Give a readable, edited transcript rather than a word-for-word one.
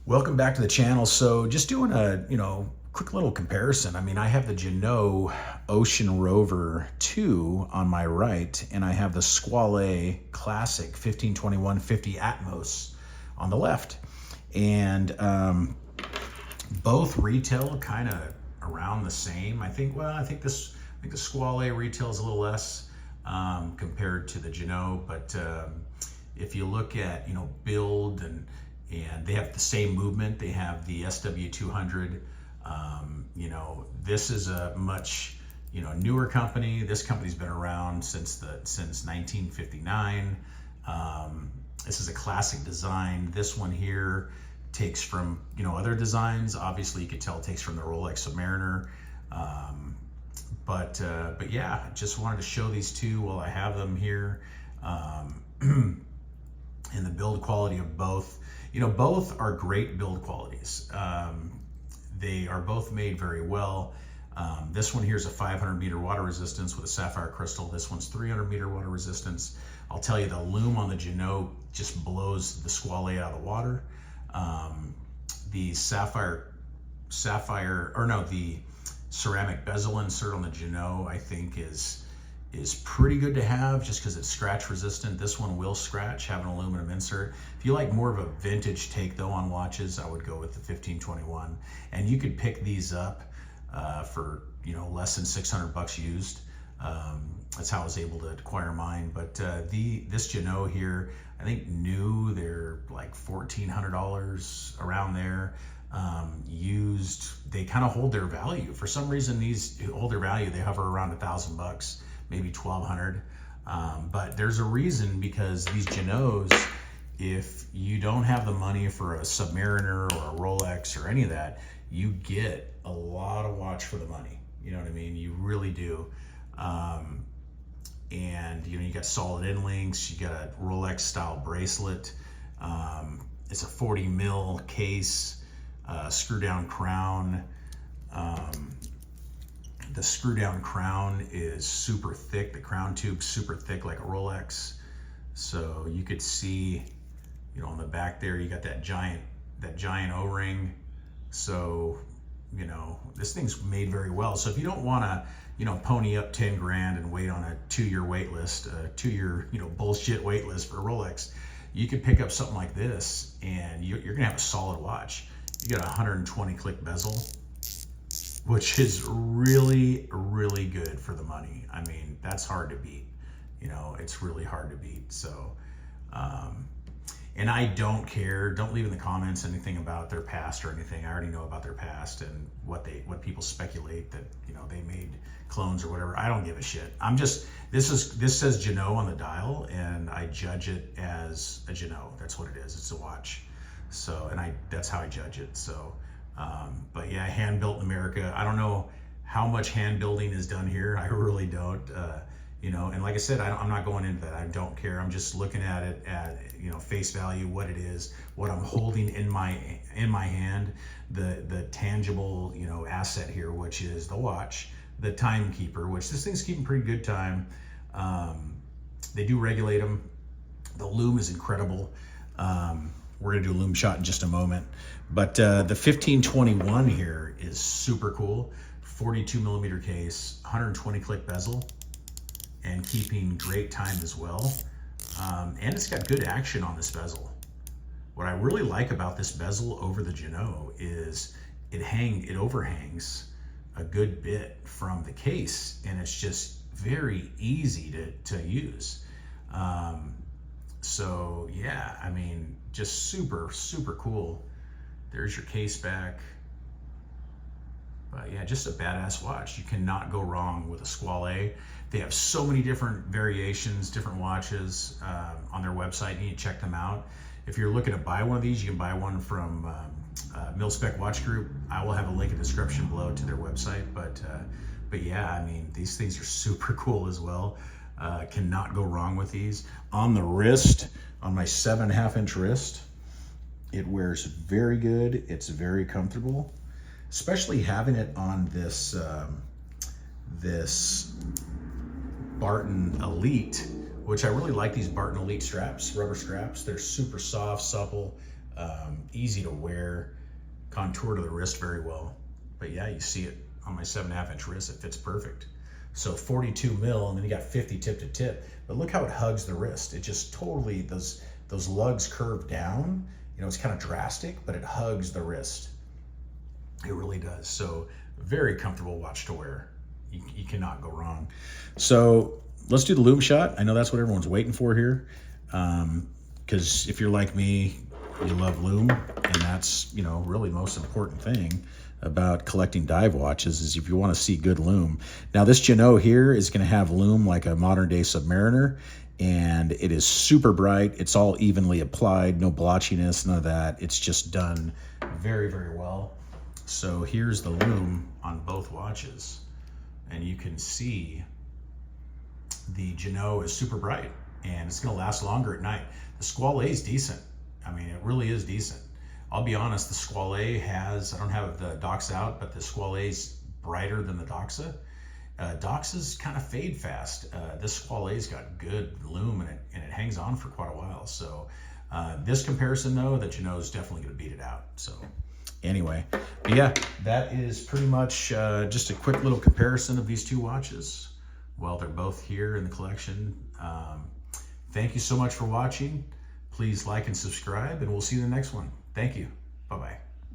Welcome back to the channel. So just doing a, quick little comparison. I mean, I have the Ginault Ocean Rover 2 on my right, and I have the Squale Classic 1521 50 Atmos on the left. And both retail kind of around the same. I think the Squale retails a little less compared to the Ginault, but if you look at, build and they have the same movement. They have the SW200. This is a much, newer company. This company's been around since 1959. This is a classic design. This one here takes from, other designs. Obviously, you could tell it takes from the Rolex Submariner. But yeah, just wanted to show these two while I have them here. And the build quality of both. Both are great build qualities. They are both made very well. This one here is a 500 meter water resistance with a sapphire crystal. This one's 300 meter water resistance. I'll tell you, the Loom on the Ginault just blows the Squale out of the water. The the ceramic bezel insert on the Ginault, I think is pretty good to have just because it's scratch resistant. This one will scratch, have an aluminum insert. If you like more of a vintage take though on watches, I would go with the 1521. And you could pick these up for less than 600 bucks used. That's how I was able to acquire mine. But this Ginault here, I think new, they're like $1,400 around there. Used, they kind of hold their value. For some reason, these hold their value. They hover around $1,000, maybe 1,200. But there's a reason, because these Ginauds, if you don't have the money for a Submariner or a Rolex or any of that, you get a lot of watch for the money. You know what I mean? You really do. And you got solid end links, you got a Rolex style bracelet. It's a 40 mil case, screw down crown. The screw down crown is super thick. The crown tube's super thick, like a Rolex. So you could see, on the back there, you got that giant O-ring. So, this thing's made very well. So if you don't want to, pony up 10 grand and wait on a 2-year wait list, a 2-year, bullshit wait list for Rolex, you could pick up something like this and you're gonna have a solid watch. You got a 120 click bezel, which is really, really good for the money. I mean, that's hard to beat. It's really hard to beat. So, and I don't care. Don't leave in the comments anything about their past or anything. I already know about their past and what people speculate that, they made clones or whatever. I don't give a shit. This says Ginault on the dial, and I judge it as a Ginault. That's what it is. It's a watch. So, and that's how I judge it. So, but yeah, hand built in America. I don't know how much hand building is done here. I really don't. And like I said, I'm not going into that. I don't care. I'm just looking at it at face value, what it is, what I'm holding in my hand, the tangible asset here, which is the watch, the timekeeper, which this thing's keeping pretty good time. They do regulate them. The Loom is incredible. We're gonna do a Loom shot in just a moment, but the 1521 here is super cool. 42 millimeter case, 120 click bezel, and keeping great time as well. And it's got good action on this bezel. What I really like about this bezel over the Ginault is it overhangs a good bit from the case, and it's just very easy to use. So yeah, I mean, just super, super cool. There's your case back. But yeah, just a badass watch. You cannot go wrong with a Squale. They have so many different variations, different watches on their website. You need to check them out. If you're looking to buy one of these, you can buy one from Mil-Spec Watch Group. I will have a link in the description below to their website. But yeah, I mean, these things are super cool as well. Cannot go wrong with these. On the wrist, on my 7.5 inch wrist, it wears very good. It's very comfortable, especially having it on this this Barton Elite, which I really like. These Barton Elite straps, rubber straps. They're super soft, supple. easy to wear, contour to the wrist very well. But yeah, you see it on my 7.5 inch wrist, it fits perfect. So 42 mil, and then you got 50 tip to tip. But look how it hugs the wrist. It just totally, those lugs curve down. You know, it's kind of drastic, but it hugs the wrist. It really does. So very comfortable watch to wear. You cannot go wrong. So let's do the Loom shot. I know that's what everyone's waiting for here. Because if you're like me, you love Loom, and that's, you know, really the most important thing about collecting dive watches is if you want to see good Loom. Now this Ginault here is going to have Loom like a modern day Submariner, and it is super bright. It's all evenly applied, no blotchiness, none of that. It's just done very, very well. So here's the Loom on both watches, and you can see the Ginault is super bright, and it's going to last longer at night. The Squale is decent. I mean, it really is decent. I'll be honest, the Squale has, I don't have the Doxa out, but the Squale's brighter than the Doxa. Doxas kind of fade fast. This Squale's got good Loom in it, and it hangs on for quite a while. So this comparison though, the Ginault is definitely going to beat it out. So anyway, but yeah, that is pretty much just a quick little comparison of these two watches. Well, they're both here in the collection. Thank you so much for watching. Please like and subscribe, and we'll see you in the next one. Thank you. Bye-bye.